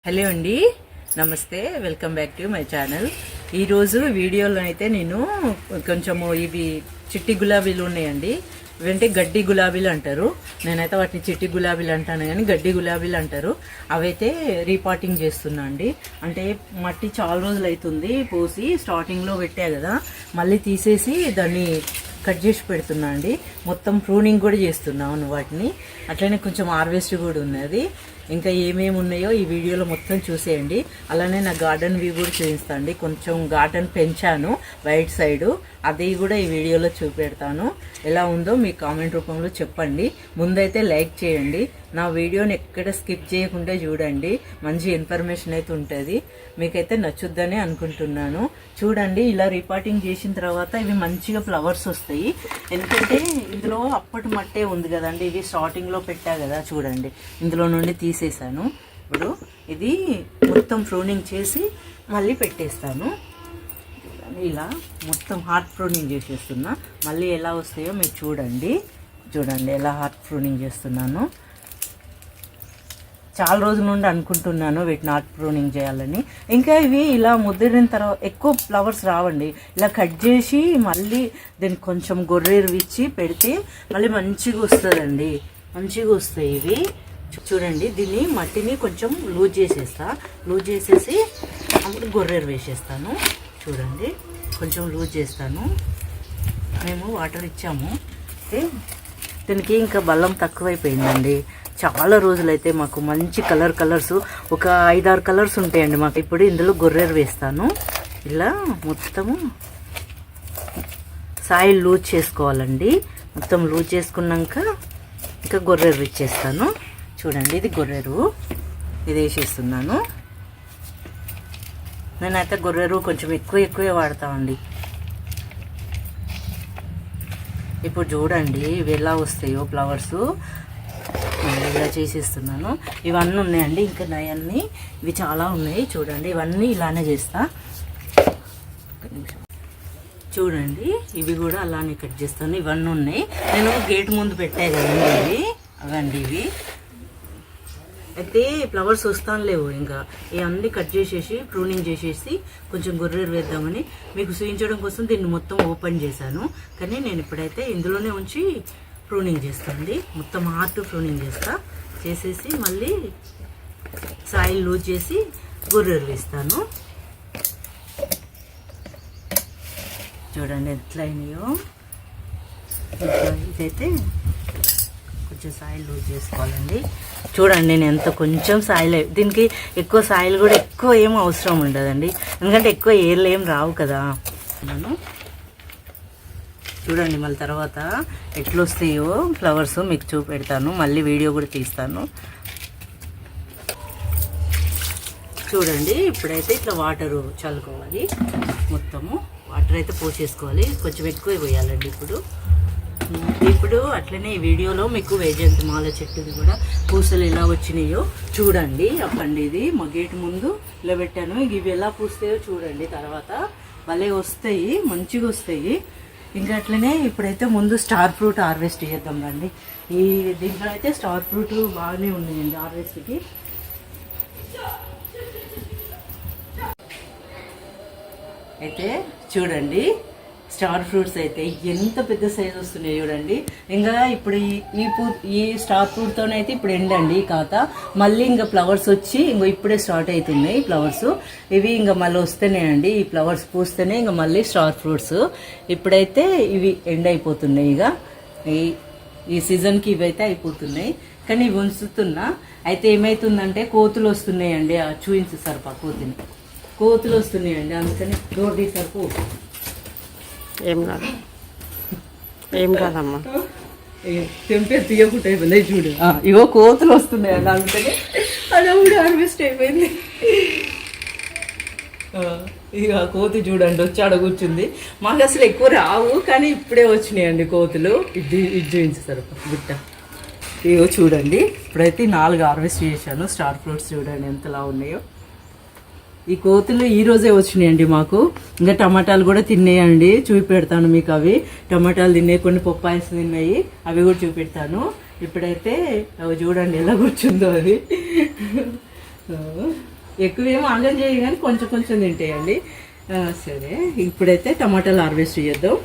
Hello అండి, నమస్తే. Welcome back to my channel. ఈరోజు వీడియోలో అయితే నేను కొంచెము ఇవి చిట్టి గులాబీలు ఉన్నాయండి. ఇవంటే గడ్డి గులాబీలు అంటారు. నేనైతే వాటిని చిట్టి గులాబీలు అంటాను కానీ గడ్డి గులాబీలు అంటారు. అవైతే రీపాటింగ్ చేస్తున్నా అండి. అంటే మట్టి చాలా రోజులు అవుతుంది పోసి, స్టార్టింగ్లో పెట్టా కదా, మళ్ళీ తీసేసి దాన్ని కట్ చేసి పెడుతున్నా అండి. మొత్తం ప్రూనింగ్ కూడా చేస్తున్నాను వాటిని. అట్లనే కొంచెం హార్వెస్ట్ కూడా ఉన్నది. ఇంకా ఏమేమి ఉన్నాయో ఈ వీడియోలో మొత్తం చూసేయండి. అలానే నా గార్డెన్ వ్యూ కూడా చూపిస్తాను అండి. కొంచెం గార్డెన్ పెంచాను వైట్ సైడు, అది కూడా ఈ వీడియోలో చూపెడతాను. ఎలా ఉందో మీ కామెంట్ రూపంలో చెప్పండి. ముందైతే లైక్ చేయండి. నా వీడియోని ఎక్కడ స్కిప్ చేయకుండా చూడండి. మంచి ఇన్ఫర్మేషన్ అయితే ఉంటుంది. మీకైతే నచ్చుద్దని అనుకుంటున్నాను. చూడండి, ఇలా రిపార్టింగ్ చేసిన తర్వాత ఇవి మంచిగా ఫ్లవర్స్ వస్తాయి. ఎందుకంటే ఇందులో అప్పటి మట్టే ఉంది కదండి. ఇది స్టార్టింగ్లో పెట్టా కదా, చూడండి ఇందులో నుండి తీసేసాను. ఇప్పుడు ఇది మొత్తం ప్రూనింగ్ చేసి మళ్ళీ పెట్టేస్తాను. ఇలా మొత్తం హార్ట్ ప్రూనింగ్ చేసేస్తున్నా. మళ్ళీ ఎలా వస్తాయో మీరు చూడండి. చూడండి ఎలా హార్ట్ ప్రూనింగ్ చేస్తున్నాను. చాలా రోజుల నుండి అనుకుంటున్నాను వీటిని హార్ట్ ప్రూనింగ్ చేయాలని. ఇంకా ఇవి ఇలా ముద్దిరిన తర్వాత ఎక్కువ ఫ్లవర్స్ రావండి. ఇలా కట్ చేసి మళ్ళీ దీనికి కొంచెం గొర్రెరు ఇచ్చి పెడితే మళ్ళీ మంచిగా వస్తుందండి. మంచిగా వస్తాయి ఇవి. చూడండి, దీన్ని మట్టిని కొంచెం లూజ్ చేసేస్తా. లూజ్ చేసేసి అప్పుడు గొర్రెరు వేసేస్తాను. చూడండి, కొంచెం లూజ్ చేస్తాను. మేము వాటర్ ఇచ్చాము. దీనికి ఇంకా బలం తక్కువైపోయిందండి. చాలా రోజులైతే మాకు మంచి కలర్స్ ఒక 5-6 కలర్స్ ఉంటాయండి మాకు. ఇప్పుడు ఇందులో గొర్రెరు వేస్తాను. ఇలా మొత్తము సాయిల్ లూజ్ చేసుకోవాలండి. మొత్తం లూజ్ చేసుకున్నాక ఇంకా గొర్రెరు ఇచ్చేస్తాను. చూడండి, ఇది గొర్రెరు, ఇది వేసేస్తున్నాను. నేనైతే గొర్రెరు కొంచెం ఎక్కువే వాడతామండి. ఇప్పుడు చూడండి ఇవి ఎలా వస్తాయో ఫ్లవర్స్. ఇలా చేసేస్తున్నాను. ఇవన్నీ ఉన్నాయండి, ఇంకా నయన్ని ఇవి చాలా ఉన్నాయి. చూడండి, ఇవన్నీ ఇలానే చేస్తా. చూడండి, ఇవి కూడా అలానే కట్ చేస్తాను. ఇవన్నీ ఉన్నాయి. నేను గేట్ ముందు పెట్టా కదండి ఇవి, అవండి ఇవి. అయితే ఫ్లవర్స్ వస్తాను లేవు. ఇంకా ఇవన్నీ కట్ చేసేసి ప్రూనింగ్ చేసేసి కొంచెం గొర్రెరు వేద్దామని మీకు చూపించడం కోసం దీన్ని మొత్తం ఓపెన్ చేశాను. కానీ నేను ఇప్పుడైతే ఇందులోనే ఉంచి ప్రూనింగ్ చేస్తానండి. మొత్తం హార్ట్ ప్రూనింగ్ చేసేసి మళ్ళీ సాయిల్ లూజ్ చేసి గొర్రెరు వేస్తాను. చూడండి ఎట్లా అయినాయో. ఇదైతే కొంచెం సాయిల్ లూజ్ చేసుకోవాలండి. చూడండి, నేను ఎంత కొంచెం సాయిల్, దీనికి ఎక్కువ సాయిల్ కూడా ఎక్కువ ఏం అవసరం ఉండదండి. ఎందుకంటే ఎక్కువ ఏర్లు ఏం రావు కదా. చూడండి, మళ్ళీ తర్వాత ఎట్లా వస్తాయో ఫ్లవర్స్ మీకు చూపెడతాను. మళ్ళీ వీడియో కూడా తీస్తాను. చూడండి, ఇప్పుడైతే ఇట్లా వాటరు చల్లుకోవాలి. మొత్తము వాటర్ అయితే పోసేసుకోవాలి. కొంచెం ఎక్కువ పోయాలండి. ఇప్పుడు అట్లనే ఈ వీడియోలో మీకు వైజయంతి మాల చెట్టుది కూడా పూసలు ఎలా వచ్చినాయో చూడండి. అప్పండి, ఇది మా గేటు ముందు ఇలా పెట్టాను. ఇవి ఎలా పూస్తాయో చూడండి. తర్వాత భలే వస్తాయి, మంచిగా వస్తాయి. ఇంకా అట్లనే ఇప్పుడైతే ముందు స్టార్ ఫ్రూట్ హార్వెస్ట్ చేద్దాం రండి. ఈ దీంట్లో అయితే స్టార్ ఫ్రూట్ బాగానే ఉన్నాయండి హార్వెస్ట్కి. అయితే చూడండి, స్టార్ ఫ్రూట్స్ అయితే ఎంత పెద్ద సైజ్ వస్తున్నాయి చూడండి. ఇంకా ఇప్పుడు ఈ స్టార్ ఫ్రూట్తోనైతే ఇప్పుడు ఎండండి కాత. మళ్ళీ ఇంకా ఫ్లవర్స్ వచ్చి ఇప్పుడే స్టార్ట్ అవుతున్నాయి ఫ్లవర్స్. ఇవి ఇంకా మళ్ళీ వస్తేనే అండి, ఈ ఫ్లవర్స్ పూస్తేనే ఇంకా మళ్ళీ స్టార్ ఫ్రూట్స్. ఇప్పుడైతే ఇవి ఎండ్ అయిపోతున్నాయి. ఇక ఈ సీజన్కి ఇవైతే అయిపోతున్నాయి. కానీ ఇవి ఉంచుతున్నా. అయితే ఏమవుతుందంటే కోతులు వస్తున్నాయండి. చూపించు సరిపా కోతులు వస్తున్నాయండి. అందుకని డోర్ తీసరిపో. ఏం కాదమ్మా, తెంపే తీయకుండా అయిపోయింది. చూడు, ఇగో కోతులు వస్తున్నాయండి. అందుకని అలా కూడా హార్వెస్ట్ అయిపోయింది. ఇక కోతి చూడండి వచ్చి ఆడ కూర్చుంది. మాకు అసలు ఎక్కువ రావు, కానీ ఇప్పుడే వచ్చినాయండి కోతులు. ఇది చూపించేస్తారు బుట్ట. ఇగో చూడండి, ఇప్పుడైతే 4 హార్వెస్ట్ చేశాను. స్టార్ ఫ్రూట్స్ చూడండి ఎంతలా ఉన్నాయో. ఈ కోతులు ఈ రోజే వచ్చినాయండి మాకు. ఇంకా టమాటాలు కూడా తిన్నాయండి, చూపెడతాను మీకు. అవి టమాటాలు తిన్నాయి, కొన్ని పప్పాయస్ తిన్నాయి, అవి కూడా చూపెడతాను. ఇప్పుడైతే అవి చూడండి ఎలా కూర్చుందో అది. ఎక్కువేం ఆగం చేయ కానీ కొంచెం కొంచెం తింటాయండి. సరే, ఇప్పుడైతే టమాటాలు హార్వెస్ట్ చేద్దాం.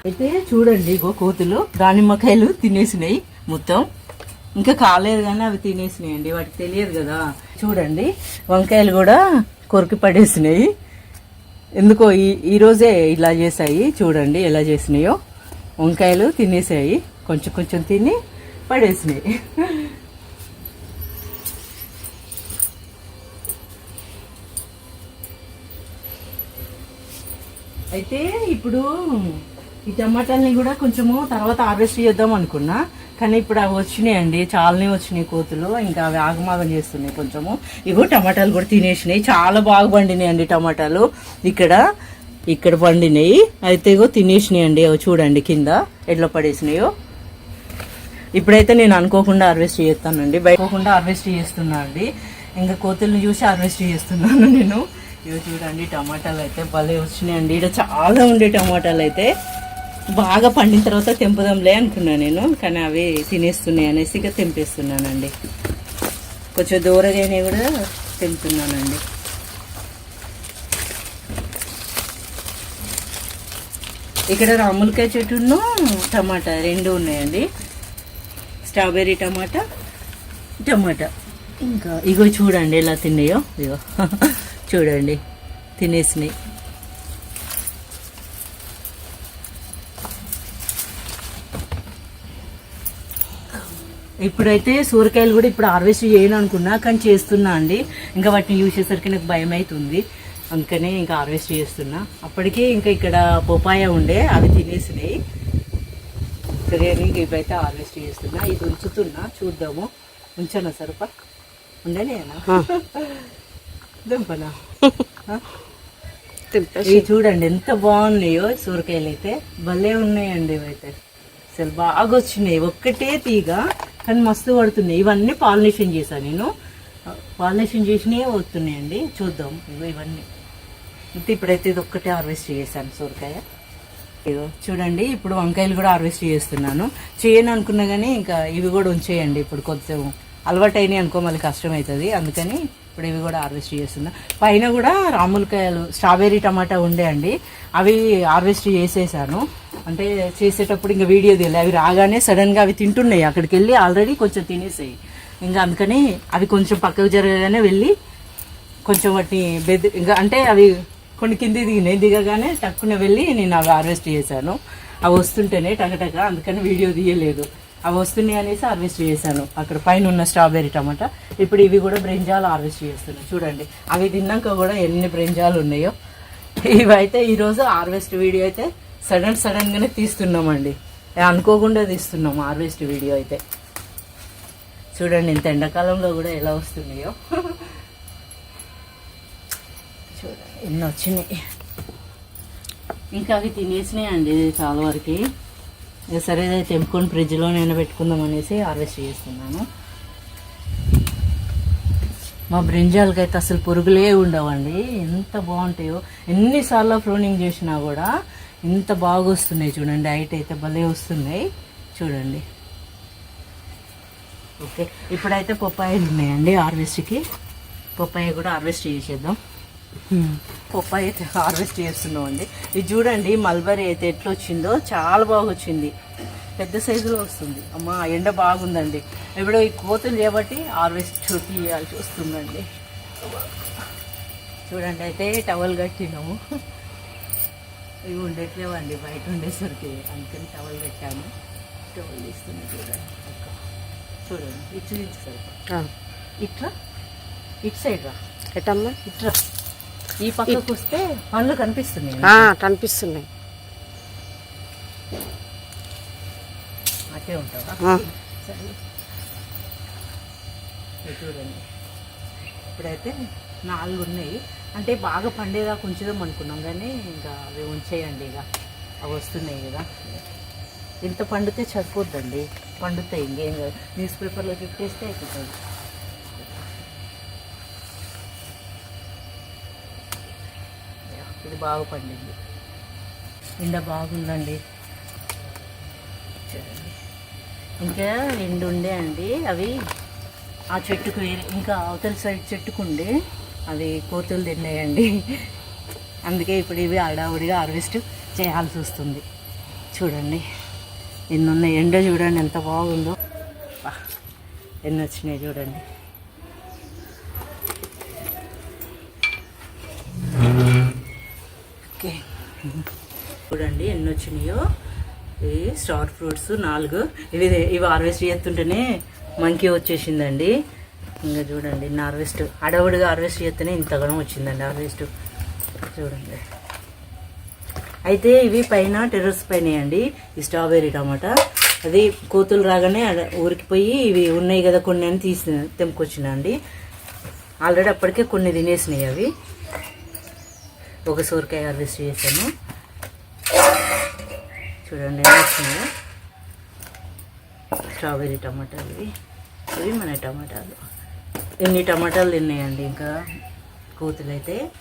అయితే చూడండి, ఇగో కోతులు దానిమ్మకాయలు తినేసినాయి మొత్తం. ఇంకా కాలేదు కానీ అవి తినేసినాయండి, వాటికి తెలియదు కదా. చూడండి, వంకాయలు కూడా కొరికి పడేసినాయి. ఎందుకో ఈరోజే ఇలా చేసాయి. చూడండి ఎలా చేసినాయో. వంకాయలు తినేసాయి, కొంచెం కొంచెం తిని పడేసినాయి. అయితే ఇప్పుడు ఈ టమాటాలని కూడా కొంచెము తర్వాత హార్వెస్ట్ చేద్దాం అనుకున్నా, కానీ ఇప్పుడు అవి వచ్చినాయండి, చాలానే వచ్చినాయి కోతులు. ఇంకా అవి ఆగమాగం చేస్తున్నాయి కొంచెము. ఇగో టమాటాలు కూడా తినేసినాయి, చాలా బాగా పండినాయి అండి టమాటాలు. ఇక్కడ పండినాయి. అయితే ఇగో తినేసినాయి అండి. అవి చూడండి కింద ఎట్లా పడేసినాయో. ఇప్పుడైతే నేను అనుకోకుండా హార్వెస్ట్ చేస్తానండి, బయటకుండా హార్వెస్ట్ చేస్తున్నా అండి. ఇంకా కోతుల్ని చూసి హార్వెస్ట్ చేస్తున్నాను నేను. ఇవి చూడండి, టమాటాలు అయితే భలే వచ్చినాయండి. ఇక్కడ చాలా ఉండే టమాటాలు అయితే బాగా పండిన తర్వాత తెంపుదాంలే అనుకున్నాను నేను, కానీ అవి తినేస్తున్నాయి అనేసి ఇక తెంపేస్తున్నానండి. కొంచెం దూరగానే కూడా తెంపుతున్నానండి. ఇక్కడ రాములకాయ చెట్టును టమాటా రెండు ఉన్నాయండి. స్ట్రాబెర్రీ టమాటా ఇంకా ఇగో చూడండి ఎలా తిన్నాయో. ఇగో చూడండి తినేసినాయి. ఇప్పుడైతే సూరకాయలు కూడా ఇప్పుడు హార్వెస్ట్ చేయను అనుకున్నా, కానీ చేస్తున్నా అండి. ఇంకా వాటిని చూసేసరికి నాకు భయం అవుతుంది, అందుకనే ఇంకా హార్వెస్ట్ చేస్తున్నా. అప్పటికే ఇంకా ఇక్కడ పొపాయ ఉండే, అవి తినేసినాయి. సరే అని ఇవైతే హార్వెస్ట్ చేస్తున్నా. ఇది ఉంచుతున్నా, చూద్దాము. ఉంచానా సరుప ఉండనేనా దుంపనా. ఇవి చూడండి ఎంత బాగున్నాయో సూరకాయలు అయితే, భలే ఉన్నాయండి. ఇవైతే అసలు బాగా వచ్చినాయి, ఒక్కటే తీగ కానీ మస్తు పడుతున్నాయి. ఇవన్నీ పాలినేషన్ చేశాను నేను, పాలినేషన్ చేసినవి వస్తున్నాయండి. చూద్దాం. ఇవన్నీ అయితే ఇప్పుడైతే ఇది ఒక్కటే హార్వెస్ట్ చేశాను సూరకాయ. ఇగో చూడండి, ఇప్పుడు వంకాయలు కూడా హార్వెస్ట్ చేస్తున్నాను. చేయను అనుకున్నా కానీ ఇంకా ఇవి కూడా ఉంచేయండి. ఇప్పుడు కొంచెం అలవాటు అయినాయి అనుకో మళ్ళీ కష్టం అవుతుంది, అందుకని ఇప్పుడు ఇవి కూడా హార్వెస్ట్ చేస్తున్నా. పైన కూడా రాములకాయలు స్ట్రాబెర్రీ టమాటా ఉండే అండి, అవి హార్వెస్ట్ చేసేసాను. అంటే చేసేటప్పుడు ఇంకా వీడియో తీయాలి. అవి రాగానే సడన్గా అవి తింటున్నాయి, అక్కడికి వెళ్ళి ఆల్రెడీ కొంచెం తినేసాయి. ఇంకా అందుకని అవి కొంచెం పక్కకు జరగగానే వెళ్ళి కొంచెం వాటిని ఇంకా అంటే అవి కొన్ని కింద దిగగానే టక్కున వెళ్ళి నేను అవి హార్వెస్ట్ చేశాను. అవి వస్తుంటేనే టకటక, అందుకని వీడియో తీయలేదు. అవి వస్తున్నాయి అనేసి హార్వెస్ట్ చేశాను. అక్కడ పైన ఉన్న స్ట్రాబెర్రీ టమాటా. ఇప్పుడు ఇవి కూడా బ్రింజాలు హార్వెస్ట్ చేస్తున్నాను. చూడండి అవి తిన్నాక కూడా ఎన్ని బ్రింజాలు ఉన్నాయో. ఇవైతే ఈరోజు హార్వెస్ట్ వీడియో అయితే సడన్గానే తీస్తున్నామండి, అనుకోకుండా తీస్తున్నాము హార్వెస్ట్ వీడియో అయితే. చూడండి ఇంత ఎండాకాలంలో కూడా ఎలా వస్తున్నాయో. చూడండి ఎన్ని వచ్చినాయి. ఇంకా అవి తినేసినాయి అండి చాలా వరకు. సరే తెంపుకొని ఫ్రిడ్జ్లో నేను పెట్టుకుందాం అనేసి హార్వెస్ట్ చేస్తున్నాను. మా బ్రింజాలకి అయితే అసలు పురుగులే ఉండవండి, ఎంత బాగుంటాయో. ఎన్నిసార్లు ప్రూనింగ్ చేసినా కూడా ఇంత బాగా వస్తున్నాయి. చూడండి హైట్ అయితే భలే వస్తున్నాయి. చూడండి. ఓకే, ఇప్పుడైతే పప్పాయలు ఉన్నాయండి హార్వెస్ట్కి. పప్పాయ కూడా హార్వెస్ట్ చేసేద్దాం. పప్పాయ అయితే హార్వెస్ట్ చేస్తున్నాం అండి. ఇది చూడండి మల్బరీ అయితే ఎట్లా వచ్చిందో, చాలా బాగా వచ్చింది, పెద్ద సైజులో వస్తుంది. అమ్మ ఎండ బాగుందండి. ఇప్పుడు ఈ కోతులు చేయబట్టి హార్వెస్ట్ తీయాల్సి వస్తుందండి. చూడండి అయితే టవల్ కట్టినాము, ఇవి ఉండట్లేవండి బయట ఉండేసరికి, అందుకని టవల్ కట్టాను. టవల్ తీస్తున్నా. చూడండి ఇటు సరిపో ఇట్లా ఇటు సైడ్ రా ఎటమ్మా, ఇట్లా ఈ పక్కకు వస్తే పనులు కనిపిస్తున్నాయి. అట్టే ఉంటావా? సరే చూడండి. ఇప్పుడైతే 4 ఉన్నాయి. అంటే బాగా పండేదాకా ఉంచుదాం అనుకున్నాం, కానీ ఇంకా అవి ఉంచేయండి. ఇక అవి వస్తున్నాయి కదా, ఇంత పండితే సరిపోద్దండి. పండుతాయి, ఇంకేం కాదు. న్యూస్ పేపర్లో చుట్టేస్తే అయిపోతుంది. ఇది బాగా పండింది, ఎండ బాగుందండి. చూడండి ఇంకా 2 ఉండే అండి, అవి ఆ చెట్టుకు ఇంకా అవతల సైడ్ చెట్టుకుండే అది కోతులు తిన్నాయండి. అందుకే ఇప్పుడు ఇవి హడావుడిగా హార్వెస్ట్ చేయాల్సి వస్తుంది. చూడండి ఎన్నున్న ఎండ చూడండి ఎంత బాగుందో, ఎన్ని వచ్చినాయి చూడండి. ఓకే చూడండి ఎన్ని వచ్చినాయో. ఇవి స్టార్ ఫ్రూట్స్ 4. ఇవి హార్వెస్ట్ చేస్తుంటేనే మంకీ వచ్చేసిందండి. ఇంకా చూడండి హార్వెస్ట్ అడవుడిగా హార్వెస్ట్ చేస్తేనే ఇంతగానో వచ్చిందండి హార్వెస్ట్. చూడండి అయితే ఇవి పైన టెర్రస్ పైన అండి ఈ స్ట్రాబెర్రీ టమాటా. అది కోతులు రాగానే ఊరికి పోయి ఇవి ఉన్నాయి కదా కొన్ని అని తెంపుకొచ్చిన అండి. ఆల్రెడీ అప్పటికే కొన్ని తినేసినాయి అవి. ఒక సోరకాయ హార్వెస్ట్ చేశాను. చూడండి ఎలా వచ్చినాయో స్ట్రాబెర్రీ టమాటాలు. ఇవి మన టమాటాలు. ఎన్ని టమాటాలు తిన్నాయండి ఇంకా కోతులు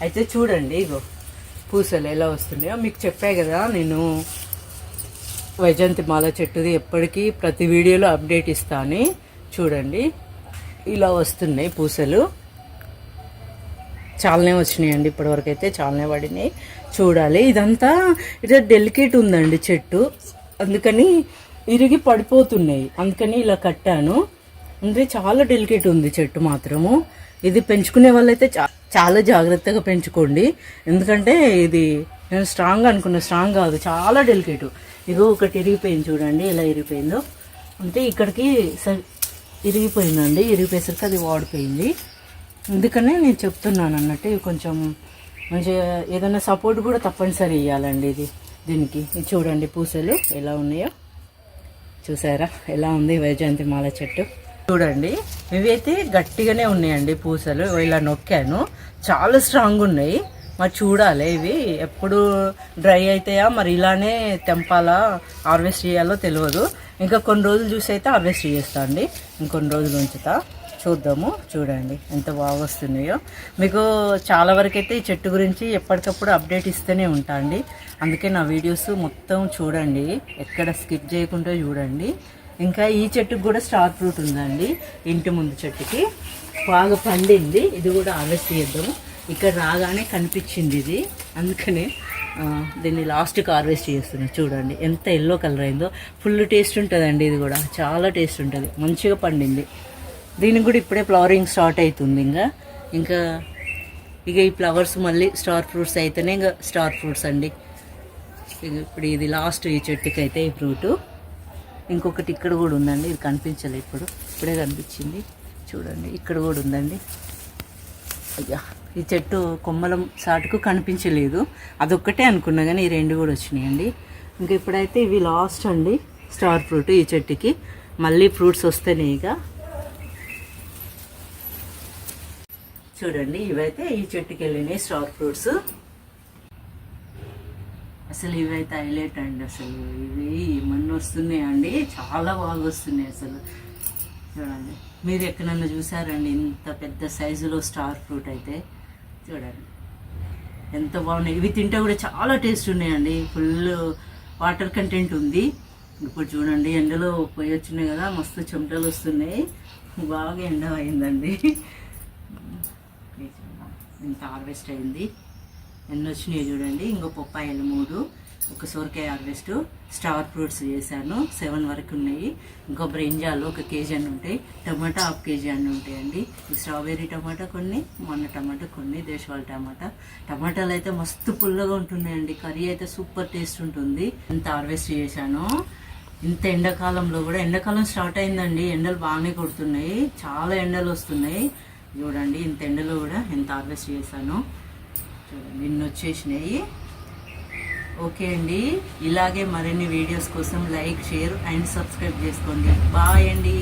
అయితే చూడండి ఇగో పూసలు ఎలా వస్తున్నాయో. మీకు చెప్పా కదా నేను వైజయంతి మాల చెట్టుది ఎప్పటికీ ప్రతి వీడియోలో అప్డేట్ ఇస్తాను. చూడండి ఇలా వస్తున్నాయి పూసలు. చాలానే వచ్చినాయండి ఇప్పటివరకు అయితే, చాలానే పడినాయి. చూడాలి ఇదంతా ఇట్లా డెలికేట్ ఉందండి చెట్టు, అందుకని ఇరిగి పడిపోతున్నాయి. అందుకని ఇలా కట్టాను. అంటే చాలా డెలికేట్ ఉంది చెట్టు మాత్రము. ఇది పెంచుకునే వాళ్ళైతే చాలా జాగ్రత్తగా పెంచుకోండి. ఎందుకంటే ఇది నేను స్ట్రాంగ్ అనుకున్నా, స్ట్రాంగ్ కాదు, చాలా డెలికేట్. ఇగో ఒకటి ఇరిగిపోయింది చూడండి ఎలా ఇరిగిపోయిందో. అంటే ఇక్కడికి ఇరిగిపోయిందండి. ఇరిగిపోయేసరికి అది వాడిపోయింది. అందుకనే నేను చెప్తున్నాను అన్నట్టు. ఇవి కొంచెం మంచిగా ఏదైనా సపోర్ట్ కూడా తప్పనిసరి ఇవ్వాలండి దీనికి. ఇది చూడండి పూసలు ఎలా ఉన్నాయో. చూసారా ఎలా ఉంది వైజయంతి మాల చెట్టు. చూడండి ఇవైతే గట్టిగానే ఉన్నాయండి పూసలు. ఇలా నొక్కాను, చాలా స్ట్రాంగ్ ఉన్నాయి. మరి చూడాలి ఇవి ఎప్పుడు డ్రై అవుతాయా, మరి ఇలానే తెంపాలా హార్వెస్ట్ చేయాలో తెలియదు. ఇంకా కొన్ని రోజులు చూసి అయితే హార్వెస్ట్ చేస్తా అండి. ఇంకొన్ని రోజులు ఉంచుతా, చూద్దాము. చూడండి ఎంత బాగా వస్తున్నాయో. మీకు చాలా వరకు అయితే ఈ చెట్టు గురించి ఎప్పటికప్పుడు అప్డేట్ ఇస్తూనే ఉంటా అండి. అందుకే నా వీడియోస్ మొత్తం చూడండి, ఎక్కడ స్కిప్ చేయకుండా చూడండి. ఇంకా ఈ చెట్టుకు కూడా స్టార్ ఫ్రూట్ ఉందండి. ఇంటి ముందు చెట్టుకి బాగా పండింది. ఇది కూడా హార్వెస్ట్ చేద్దాము. ఇక్కడ రాగానే కనిపించింది ఇది, అందుకనే దీన్ని లాస్ట్కి హార్వెస్ట్ చేస్తున్నాను. చూడండి ఎంత ఎల్లో కలర్ అయిందో. ఫుల్ టేస్ట్ ఉంటుందండి. ఇది కూడా చాలా టేస్ట్ ఉంటుంది, మంచిగా పండింది. దీనికి కూడా ఇప్పుడే ఫ్లవరింగ్ స్టార్ట్ అవుతుంది. ఇంకా ఈ ఫ్లవర్స్ మళ్ళీ స్టార్ ఫ్రూట్స్ అయితేనే ఇంకా స్టార్ ఫ్రూట్స్ అండి. ఇప్పుడు ఇది లాస్ట్ ఈ చెట్టుకి అయితే ఈ ఫ్రూటు. ఇంకొకటి ఇక్కడ కూడా ఉందండి, ఇది కనిపించలేదు ఇప్పుడే కనిపించింది. చూడండి ఇక్కడ కూడా ఉందండి. అయ్యా ఈ చెట్టు కొమ్మలం సాటుకు కనిపించలేదు, అదొక్కటే అనుకున్నా కానీ ఈ రెండు కూడా వచ్చినాయండి. ఇంకా ఇప్పుడైతే ఇవి లాస్ట్ అండి స్టార్ ఫ్రూట్ ఈ చెట్టుకి. మళ్ళీ ఫ్రూట్స్ వస్తేనే ఇక చూడండి ఇవైతే ఈ చెట్టుకి వెళ్ళినాయి స్టార్ ఫ్రూట్స్. అసలు ఇవైతే హైలైట్ అండి. అసలు ఇవి ఏమన్నా వస్తున్నాయి అండి, చాలా బాగా వస్తున్నాయి అసలు. చూడండి మీరు ఎక్కడన్నా చూసారండి ఇంత పెద్ద సైజులో స్టార్ ఫ్రూట్ అయితే. చూడండి ఎంత బాగున్నాయి. ఇవి తింటే కూడా చాలా టేస్ట్ ఉన్నాయండి. ఫుల్ వాటర్ కంటెంట్ ఉంది. ఇప్పుడు చూడండి ఎండలో పోయి వచ్చినాయి కదా, మస్తు చెమటలు వస్తున్నాయి. బాగా ఎండ అయిందండి. ఇంత హార్వెస్ట్ అయింది. ఎన్ని వచ్చినాయి చూడండి. ఇంకో పప్పాయలు 3, ఒక సోరకాయ హార్వెస్ట్, స్టార్ ఫ్రూట్స్ చేశాను 7 వరకు ఉన్నాయి. ఇంకో బ్రింజాలు 1 కేజీ అన్నీ ఉంటాయి. టమాటా 1/2 కేజీ అన్నీ ఉంటాయండి. ఈ స్ట్రాబెర్రీ టమాటా కొన్ని, మొన్న టమాటా కొన్ని, దేశవాళీ టమాటాలు అయితే మస్తు పుల్లగా ఉంటున్నాయండి. కర్రీ అయితే సూపర్ టేస్ట్ ఉంటుంది. ఇంత హార్వెస్ట్ చేశాను. ఇంత ఎండాకాలంలో కూడా, ఎండాకాలం స్టార్ట్ అయిందండి, ఎండలు బాగానే కొడుతున్నాయి, చాలా ఎండలు వస్తున్నాయి. చూడండి ఇంత ఎండలో కూడా ఎంత హార్వెస్ట్ చేశాను. చూడండి నిన్న వచ్చేసినాయి. ఓకే అండి, ఇలాగే మరిన్ని వీడియోస్ కోసం లైక్, షేర్ అండ్ సబ్స్క్రైబ్ చేసుకోండి. బాయ్ అండి.